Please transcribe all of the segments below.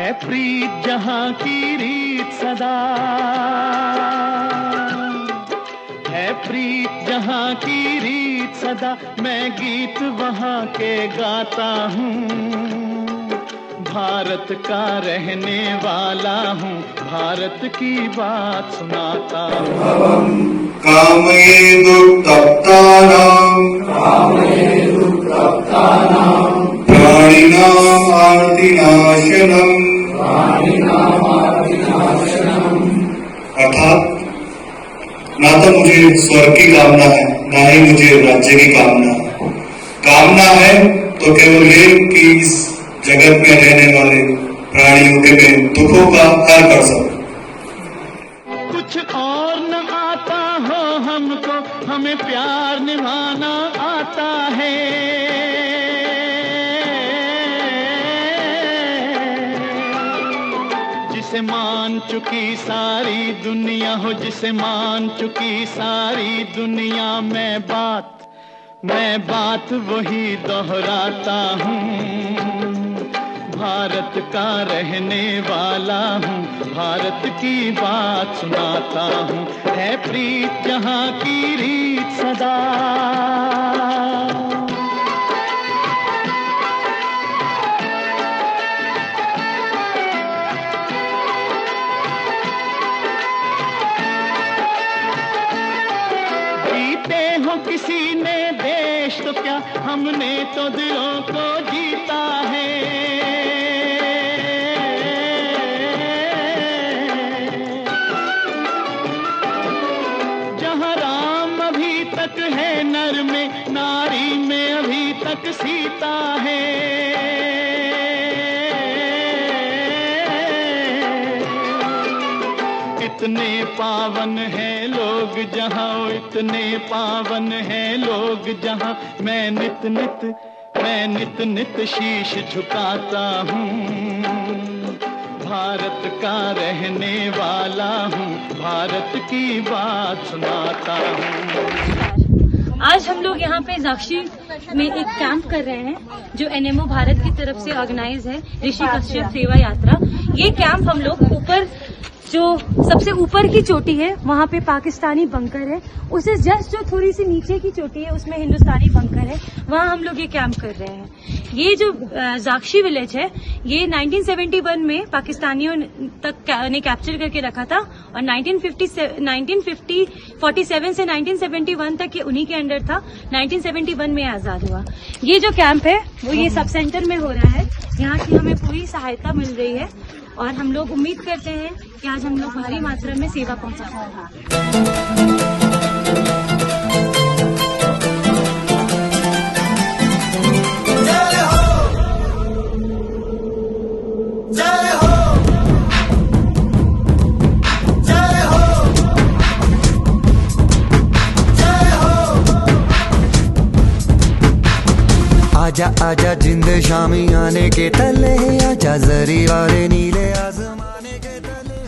है प्रीत जहाँ की रीत सदा, है प्रीत जहाँ की रीत सदा, मैं गीत वहाँ के गाता हूँ। भारत का रहने वाला हूँ, भारत की बात सुनाता हूँ। अर्थात ना तो मुझे स्वर्ग की कामना है, ना ही मुझे राज्य की कामना है। कामना है तो केवल ये कि इस जगत में रहने वाले प्राणियों के मैं दुखों का हर कर सकूं। कुछ और न आता हो हमको, हमें प्यार निभाना आता है। जिसे मान चुकी सारी दुनिया हो, जिसे मान चुकी सारी दुनिया, मैं बात वही दोहराता हूँ। भारत का रहने वाला हूँ, भारत की बात सुनाता हूँ। है प्रीत जहाँ की रीत सदा। जीते हो किसी ने देश तो क्या, हमने तो दिलों को जीता है। जहाँ राम अभी तक है नर में, नारी में अभी तक सीता है। इतने पावन है लोग जहाँ, इतने पावन है लोग जहाँ, मैं नित नित शीश झुकाता हूँ। भारत का रहने वाला हूँ, भारत की बात सुनाता हूँ। आज हम लोग यहाँ पे जाक्षी में एक कैंप कर रहे हैं जो एनएमओ भारत की तरफ से ऑर्गेनाइज है, ऋषि कश्यप सेवा यात्रा। ये कैंप हम लोग ऊपर, जो सबसे ऊपर की चोटी है वहाँ पे पाकिस्तानी बंकर है, उसे जस्ट जो थोड़ी सी नीचे की चोटी है उसमें हिंदुस्तानी बंकर है, वहाँ हम लोग ये कैंप कर रहे हैं। ये जो जाक्षी विलेज है ये 1971 में पाकिस्तानियों तक ने कैप्चर करके रखा था और 1947 से 1971 तक ये उन्हीं के अंडर था। 1971 में आजाद हुआ। ये जो कैंप है वो ये सब सेंटर में हो रहा है। यहाँ की हमें पूरी सहायता मिल रही है और हम लोग उम्मीद करते हैं कि आज हम लोग भारी मात्रा में सेवा पहुंचा पाएंगे। आजा आजा जिंद शामी आने के तले, आजा जरी वाले नीले आसमाने के तले।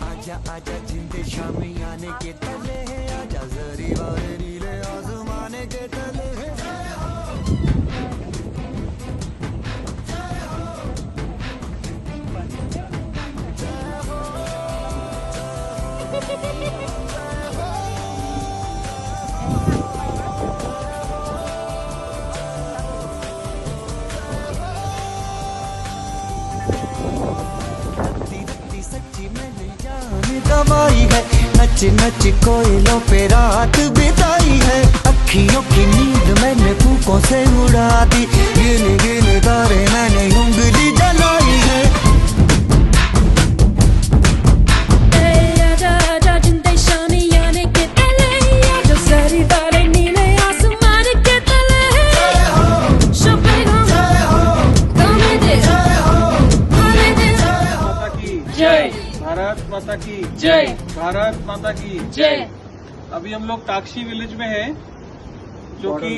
आजा आजा जिंद शामी आने के तले, आजा जरी वाले नीले आसमाने के तले। सच्ची मैंने जान गवाई है, नच नच कोयलों पे रात बिताई है। अखियों की नींद मैंने फूकों से उड़ा दी, गिन गिन तारे मैंने उंगली जलाई है। भारत माता की जय, भारत माता की जय। अभी हम लोग टाक्षी विलेज में हैं, जो कि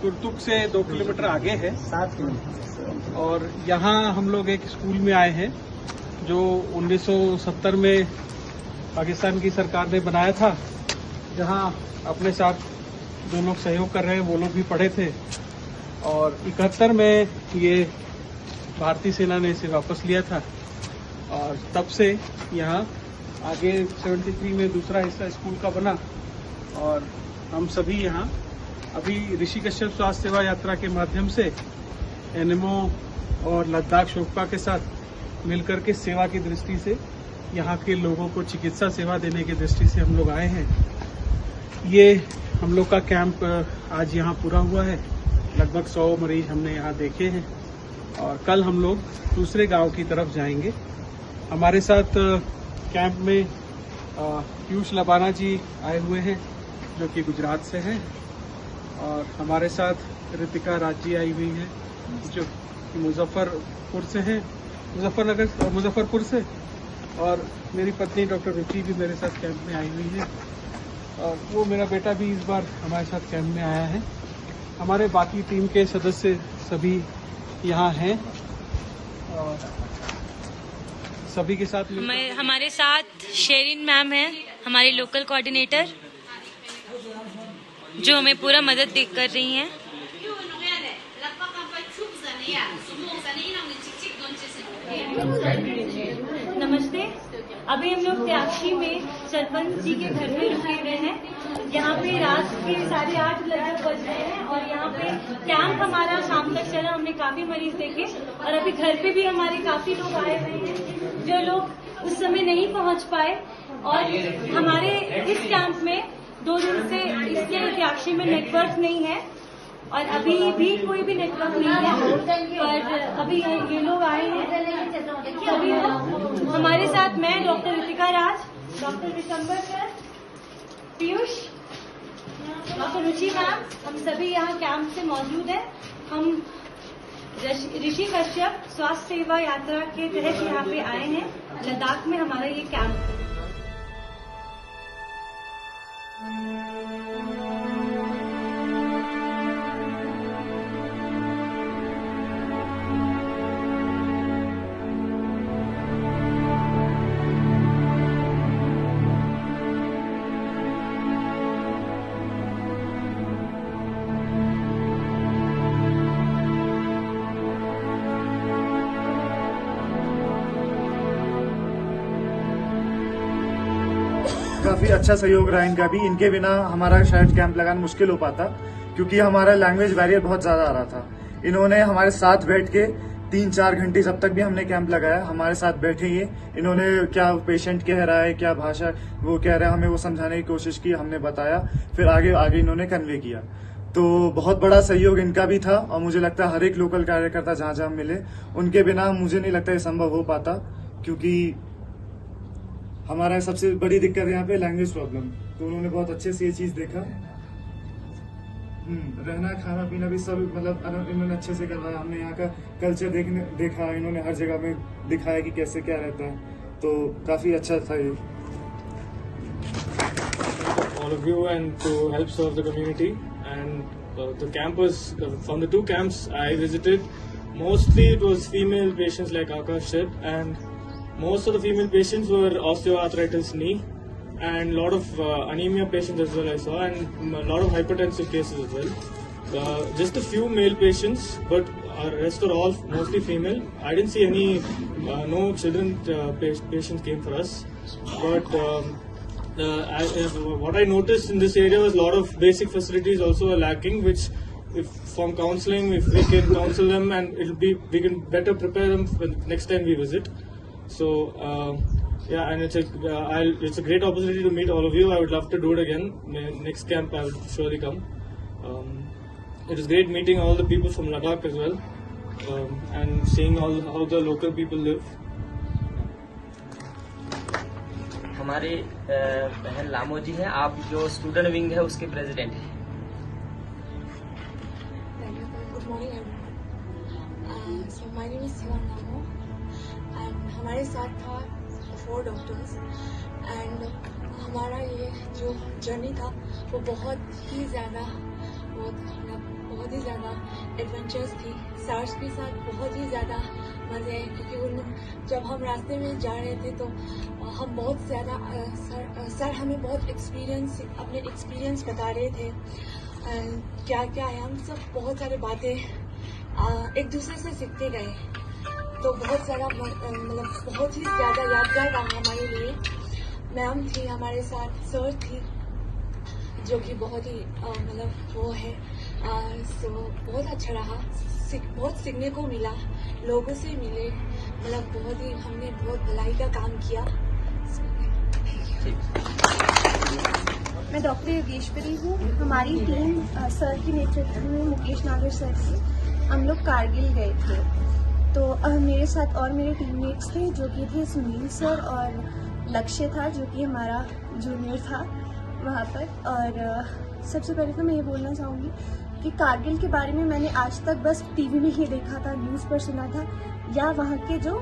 तुर्तुक से 2 किलोमीटर आगे है। 7 किलोमीटर। और यहाँ हम लोग एक स्कूल में आए हैं जो 1970 में पाकिस्तान की सरकार ने बनाया था, जहाँ अपने साथ जो लोग सहयोग कर रहे हैं वो लोग भी पढ़े थे और 71 में ये भारतीय सेना ने इसे वापस लिया था और तब से यहाँ आगे 73 में दूसरा हिस्सा स्कूल का बना और हम सभी यहाँ अभी ऋषि कश्यप स्वास्थ्य सेवा यात्रा के माध्यम से एनएमओ और लद्दाख शोकपा के साथ मिलकर के सेवा की दृष्टि से यहाँ के लोगों को चिकित्सा सेवा देने की दृष्टि से हम लोग आए हैं। ये हम लोग का कैंप आज यहाँ पूरा हुआ है। लगभग 100 मरीज हमने यहाँ देखे हैं और कल हम लोग दूसरे गांव की तरफ जाएंगे। हमारे साथ कैंप में पीयूष लबाना जी आए हुए हैं जो कि गुजरात से हैं और हमारे साथ ऋतिका राज जी आई हुई हैं जो कि मुजफ्फरपुर से हैं, मुजफ्फरपुर से, और मेरी पत्नी डॉक्टर रुचि भी मेरे साथ कैंप में आई हुई है और वो मेरा बेटा भी इस बार हमारे साथ कैंप में आया है। हमारे बाकी टीम के सदस्य सभी यहाँ हैं और सभी के साथ हमारे साथ शेरिन मैम है, हमारी लोकल कोऑर्डिनेटर, जो हमें पूरा मदद कर रही हैं। नमस्ते। अभी हम लोग त्याक्षी में सरपंच जी के घर में रुके हुए हैं। यहाँ पे रात के 8:30 लगभग बज रहे हैं और यहाँ पे कैंप हमारा शाम तक चला। हमने काफी मरीज देखे और अभी घर पे भी हमारे काफी लोग आए हुए हैं जो लोग उस समय नहीं पहुँच पाए। और हमारे इस कैंप में 2 दिन से इसलिए त्याक्षी में नेटवर्क नहीं है और अभी भी कोई भी नेटवर्क नहीं है, पर अभी ये लोग आए हैं सभी लोग हमारे साथ। मैं डॉक्टर ऋतिका राज, डॉक्टर दिसंबर सर, पीयूष, डॉक्टर रुचि मैम, हम सभी यहाँ कैंप से मौजूद हैं। हम ऋषि कश्यप स्वास्थ्य सेवा यात्रा के तहत यहाँ पे आए हैं। लद्दाख में हमारा ये कैंप है। काफी अच्छा सहयोग रहा इनका भी। इनके बिना हमारा शायद कैंप लगाना मुश्किल हो पाता क्योंकि हमारा लैंग्वेज बैरियर बहुत ज्यादा आ रहा था। इन्होंने हमारे साथ बैठ के 3-4 घंटे जब तक भी हमने कैंप लगाया हमारे साथ बैठे ही। इन्होंने क्या पेशेंट कह रहा है, क्या भाषा वो कह रहा है, हमें वो समझाने की कोशिश की, हमने बताया, फिर आगे इन्होंने कन्वे किया। तो बहुत बड़ा सहयोग इनका भी था और मुझे लगता है हर एक लोकल कार्यकर्ता जहां जहां मिले उनके बिना मुझे नहीं लगता ये संभव हो पाता, क्योंकि हमारा सबसे बड़ी दिक्कत यहाँ पे लैंग्वेज प्रॉब्लम। तो उन्होंने बहुत अच्छे से ये चीज देखा। रहना खाना पीना भी सब मतलब इन्होंने अच्छे से करवाया। हमने यहाँ का कल्चर देखा, इन्होंने हर जगह में दिखाया कि कैसे क्या रहता है, तो काफी अच्छा था ये। All of you and to help serve the community and the campus from the 2 camps I visited, mostly it was female patients like Akash said, and most of the female patients were osteoarthritis knee and a lot of anemia patients as well I saw, and a lot of hypertensive cases as well. Just a few male patients, but rest are all mostly female. I didn't see any no children patients came for us, but what I noticed in this area was a lot of basic facilities also are lacking, which if from counseling, if we can counsel them and we can better prepare them for next time we visit. So yeah, and it's a great opportunity to meet all of you. I would love to do it again. Next camp I would surely come. It is great meeting all the people from Ladakh as well, and seeing how the local people live. हमारे बहन लामो जी हैं, आप जो student wing है उसके president हैं। Good morning everyone. So my name is Shivan Lamo and हमारे साथ था 4 डॉक्टर्स एंड हमारा ये जो जर्नी था वो बहुत ही ज़्यादा एडवेंचरस थी। सर के साथ बहुत ही ज़्यादा मज़े आए, क्योंकि जब हम रास्ते में जा रहे थे तो हम बहुत ज़्यादा सर हमें बहुत अपने एक्सपीरियंस बता रहे थे क्या क्या है, हम सब बहुत सारी बातें एक दूसरे से सीखते गए। तो बहुत सारा मतलब बहुत ही ज़्यादा यादगार रहा हमारे लिए। मैम थी हमारे साथ, सर थी जो कि बहुत ही मतलब वो है। सो बहुत अच्छा रहा, बहुत सीखने को मिला, लोगों से मिले, मतलब बहुत ही हमने बहुत भलाई का काम किया। मैं डॉक्टर योगेश्वरी हूँ। हमारी टीम सर के नेतृत्व में, मुकेश नागर सर से, हम लोग कारगिल गए थे। तो मेरे साथ और मेरे टीममेट्स थे जो कि थे सुनील सर और लक्ष्य था जो कि हमारा जूनियर था वहाँ पर। और सबसे पहले तो मैं ये बोलना चाहूँगी कि कारगिल के बारे में मैंने आज तक बस टीवी में ही देखा था, न्यूज़ पर सुना था, या वहाँ के जो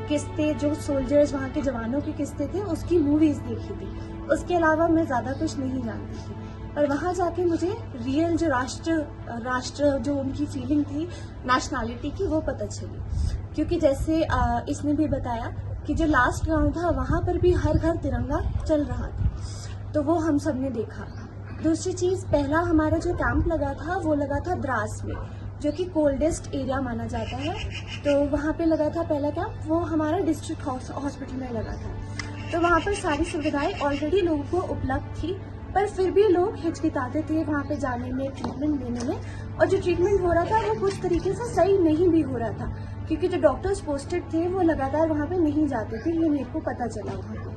किस्से, जो सोल्जर्स, वहाँ के जवानों के किस्से थे उसकी मूवीज़ देखी थी। उसके अलावा मैं ज़्यादा कुछ नहीं जानती थी। पर वहाँ जाके मुझे रियल जो राष्ट्र जो उनकी फीलिंग थी नेशनैलिटी की, वो पता चली। क्योंकि जैसे इसने भी बताया कि जो लास्ट ग्राउंड था वहाँ पर भी हर घर तिरंगा चल रहा था, तो वो हम सब ने देखा। दूसरी चीज़, पहला हमारा जो कैंप लगा था वो लगा था द्रास में, जो कि कोल्डेस्ट एरिया माना जाता है। तो वहाँ पे लगा था पहला कैंप, वो हमारा डिस्ट्रिक्ट हॉस्पिटल में लगा था। तो वहाँ पर सारी सुविधाएं ऑलरेडी लोगों को उपलब्ध थी, पर फिर भी लोग हिचकिचाते थे वहाँ पे जाने में, ट्रीटमेंट लेने में। और जो ट्रीटमेंट हो रहा था वो कुछ तरीके से सही नहीं भी हो रहा था, क्योंकि जो डॉक्टर्स पोस्टेड थे वो लगातार वहाँ पे नहीं जाते थे, ये मेरे को पता चला वहाँ पे।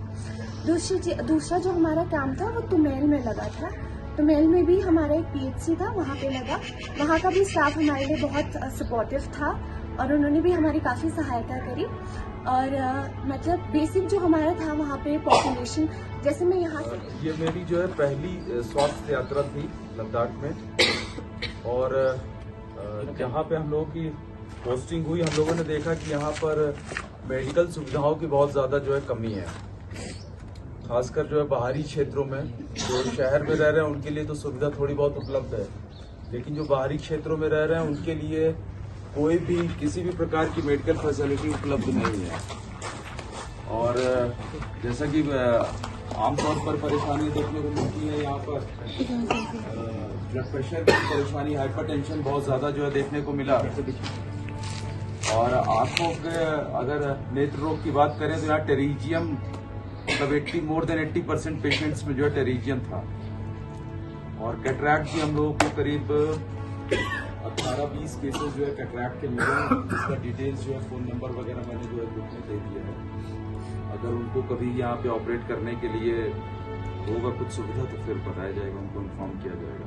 दूसरा जो हमारा कैंप था वो तुमेल में लगा था। तुमेल में भी हमारा एक PHC था, वहाँ पे लगा। वहाँ का भी स्टाफ हमारे लिए बहुत सपोर्टिव था और उन्होंने भी हमारी काफ़ी सहायता करी। और मतलब बेसिक जो हमारा था वहाँ पे पॉपुलेशन, जैसे मैं यहाँ से, ये मेरी जो है पहली स्वास्थ्य यात्रा थी लद्दाख में। और जहाँ पे हम लोगों की पोस्टिंग हुई, हम लोगों ने देखा कि यहाँ पर मेडिकल सुविधाओं की बहुत ज़्यादा जो है कमी है। खासकर जो है बाहरी क्षेत्रों में, जो शहर में रह रहे हैं उनके लिए तो सुविधा थोड़ी बहुत उपलब्ध है, लेकिन जो बाहरी क्षेत्रों में रह रहे हैं उनके लिए कोई भी किसी भी प्रकार की मेडिकल फैसिलिटी उपलब्ध नहीं है। और जैसा कि आमतौर पर परेशानी देखने को मिलती है यहाँ पर, ब्लड प्रेशर की परेशानी, हाइपरटेंशन बहुत ज़्यादा जो है देखने को मिला। और आंखों के अगर नेत्र रोग की बात करें तो यहाँ टेरिजियम, मतलब मोर देन 80% पेशेंट्स में जो है टेरिजियम था। और कैटरैक्ट भी हम लोगों को करीब 18-20 केसेस जो है कैटरैक्ट के मिले। इसका डिटेल्स जो है, फ़ोन नंबर वगैरह मैंने जो है ग्रुप में दे दिया है। अगर उनको कभी यहाँ पे ऑपरेट करने के लिए होगा कुछ सुविधा तो फिर बताया जाएगा, उनको इन्फॉर्म किया जाएगा।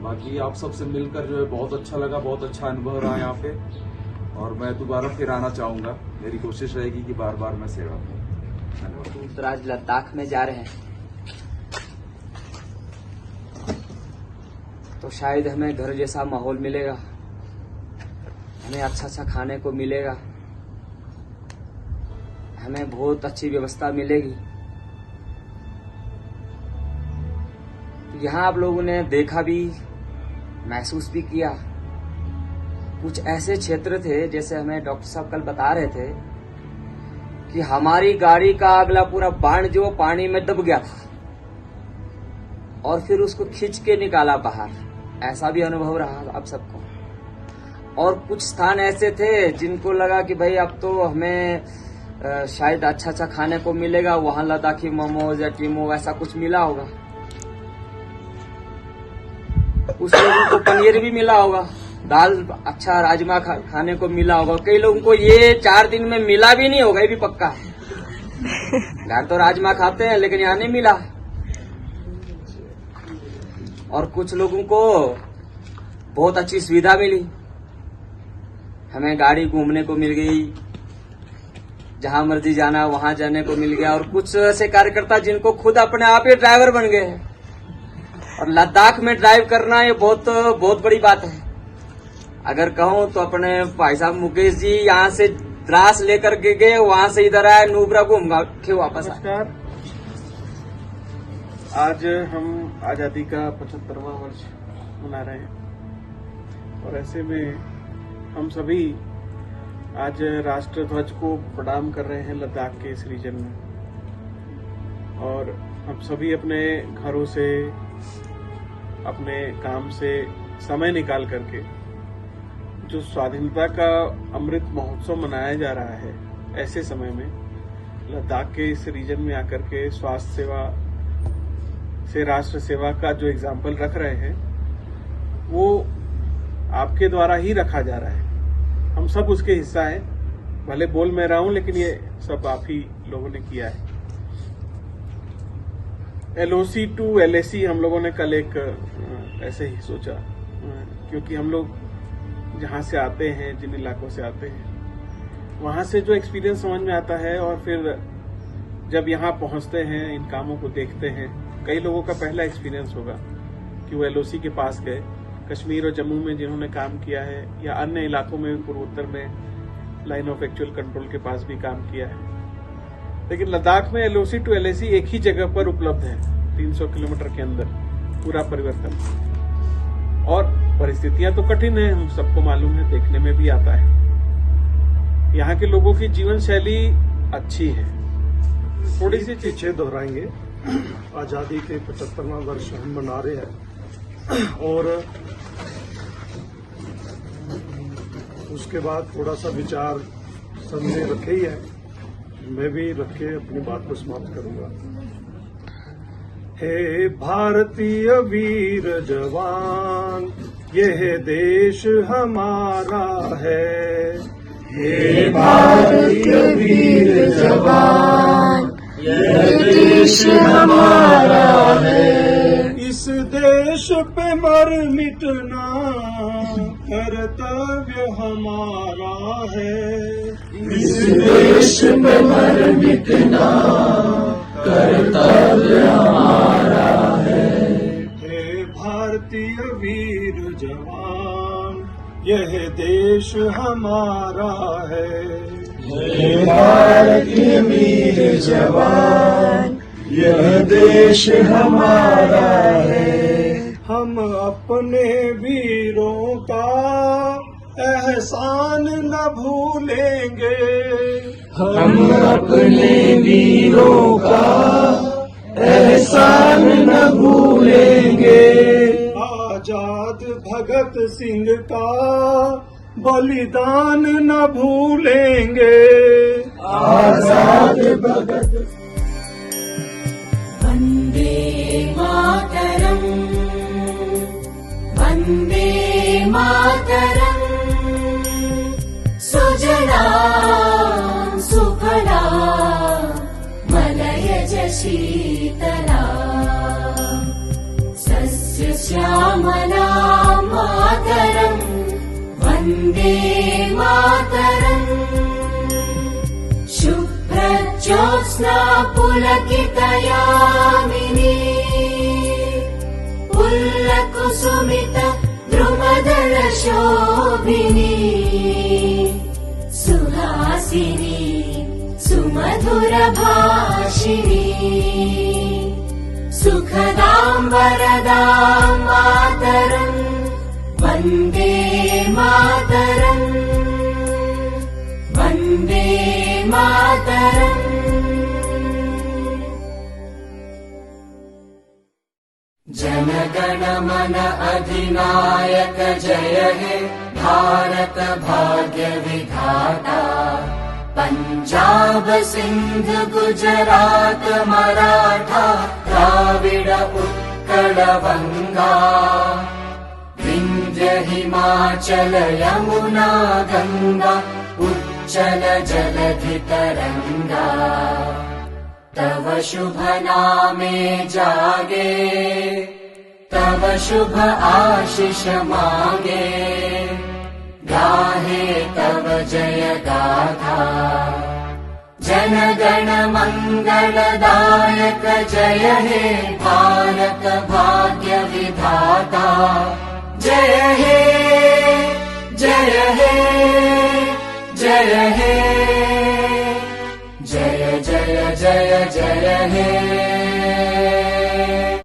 बाकी आप सबसे मिलकर जो है बहुत अच्छा लगा, बहुत अच्छा अनुभव रहा यहाँ पे, और मैं दोबारा फिर आना चाहूँगा। मेरी कोशिश रहेगी कि बार बार मैं सेवा करूँ। तो आज लद्दाख में जा रहे हैं तो शायद हमें घर जैसा माहौल मिलेगा, हमें अच्छा खाने को मिलेगा, हमें बहुत अच्छी व्यवस्था मिलेगी। तो यहाँ आप लोगों ने देखा भी, महसूस भी किया। कुछ ऐसे क्षेत्र थे, जैसे हमें डॉक्टर साहब कल बता रहे थे कि हमारी गाड़ी का अगला पूरा बाण जो पानी में दब गया था और फिर उसको खींच के निकाला बाहर। ऐसा भी अनुभव रहा आप सबको। और कुछ स्थान ऐसे थे जिनको लगा कि भाई अब तो हमें शायद अच्छा खाने को मिलेगा, वहां लद्दाखी मोमोज या टीमो ऐसा कुछ मिला होगा। कुछ लोगों को पनीर भी मिला होगा, दाल अच्छा राजमा खाने को मिला होगा। कई लोगों को ये 4 दिन में मिला भी नहीं होगा, ये भी पक्का। घर तो राजमा खाते हैं लेकिन यहाँ नहीं मिला। और कुछ लोगों को बहुत अच्छी सुविधा मिली, हमें गाड़ी घूमने को मिल गई, जहां मर्जी जाना वहां जाने को मिल गया। और कुछ ऐसे कार्यकर्ता जिनको खुद अपने आप ही ड्राइवर बन गए हैं। और लद्दाख में ड्राइव करना ये बहुत बड़ी बात है। अगर कहूँ तो अपने भाई साहब मुकेश जी यहाँ से द्रास लेकर के गए, वहां से इधर आए, नुब्रा घूम के वापस आए। आज हम आज़ादी का 75वां वर्ष मना रहे हैं और ऐसे में हम सभी आज राष्ट्र ध्वज को प्रणाम कर रहे हैं लद्दाख के इस रीजन में। और हम सभी अपने घरों से अपने काम से समय निकाल करके जो स्वाधीनता का अमृत महोत्सव मनाया जा रहा है, ऐसे समय में लद्दाख के इस रीजन में आकर के स्वास्थ्य सेवा से राष्ट्र सेवा का जो एग्जाम्पल रख रहे हैं, वो आपके द्वारा ही रखा जा रहा है। हम सब उसके हिस्सा हैं, भले बोल मैं रहा हूं, लेकिन ये सब आप ही लोगों ने किया है। LOC to LAC हम लोगों ने कल एक ऐसे ही सोचा, क्योंकि हम लोग जहां से आते हैं, जिन इलाकों से आते हैं, वहां से जो एक्सपीरियंस समझ में आता है, और फिर जब यहाँ पहुंचते हैं, इन कामों को देखते हैं, कई लोगों का पहला एक्सपीरियंस होगा कि वो LOC के पास गए, कश्मीर और जम्मू में जिन्होंने काम किया है, या अन्य इलाकों में पूर्वोत्तर में लाइन ऑफ एक्चुअल कंट्रोल के पास भी काम किया है। लेकिन लद्दाख में LOC to LAC एक ही जगह पर उपलब्ध है, 300 किलोमीटर के अंदर पूरा परिवर्तन। और परिस्थितियां तो कठिन है, हम सबको मालूम है, देखने में भी आता है। यहाँ के लोगों की जीवन शैली अच्छी है। थोड़ी सी पीछे दोहराएंगे, आजादी के 75वां वर्ष हम मना रहे हैं, और उसके बाद थोड़ा सा विचार सबने रखे ही है, मैं भी रख के अपनी बात को समाप्त करूंगा। हे भारतीय वीर जवान, यह देश हमारा है। हे भारतीय वीर जवान, यह देश हमारा है। इस देश पे मर मिटना कर्तव्य हमारा है। इस देश पे मर मिटना कर्तव्य हमारा है। हे भारतीय वीर जवान, यह देश हमारा है। हे भारतीय वीर जवान, यह देश हमारा है। हम अपने वीरों का एहसान न भूलेंगे। हम अपने वीरों का एहसान न भूलेंगे। आजाद भगत सिंह का बलिदान न भूलेंगे। आजाद भगत। वंदे मातरम, वंदे मातरम, सुजला सुफला मलयज शीतला, सस्य श्यामला मातरम, वंदे मातरम, शुभ्रज्योत्स्ना पुलकितयामिनी, पुल्लकुसुमित द्रुमदल शोभिनी, सुहासिनी सुमधुर भाषिणी, सुखदां वरदां मातरं, वन्दे मातरं, वन्दे मातरम्। जनगण मन अधिनायक जय हे भारत भाग्य विधाता, पंजाब सिंध गुजरात मराठा द्राविड उत्कल बंगा, विंध्य हिमाचल यमुना गंगा उच्चल जलधि तरंगा, तव शुभ नामे जागे, तव शुभ आशीष मांगे, गाहे तव जय गाथा, जन गण मंगलदायक जय हे भारत भाग्य विधाता, जय हे जय हे जय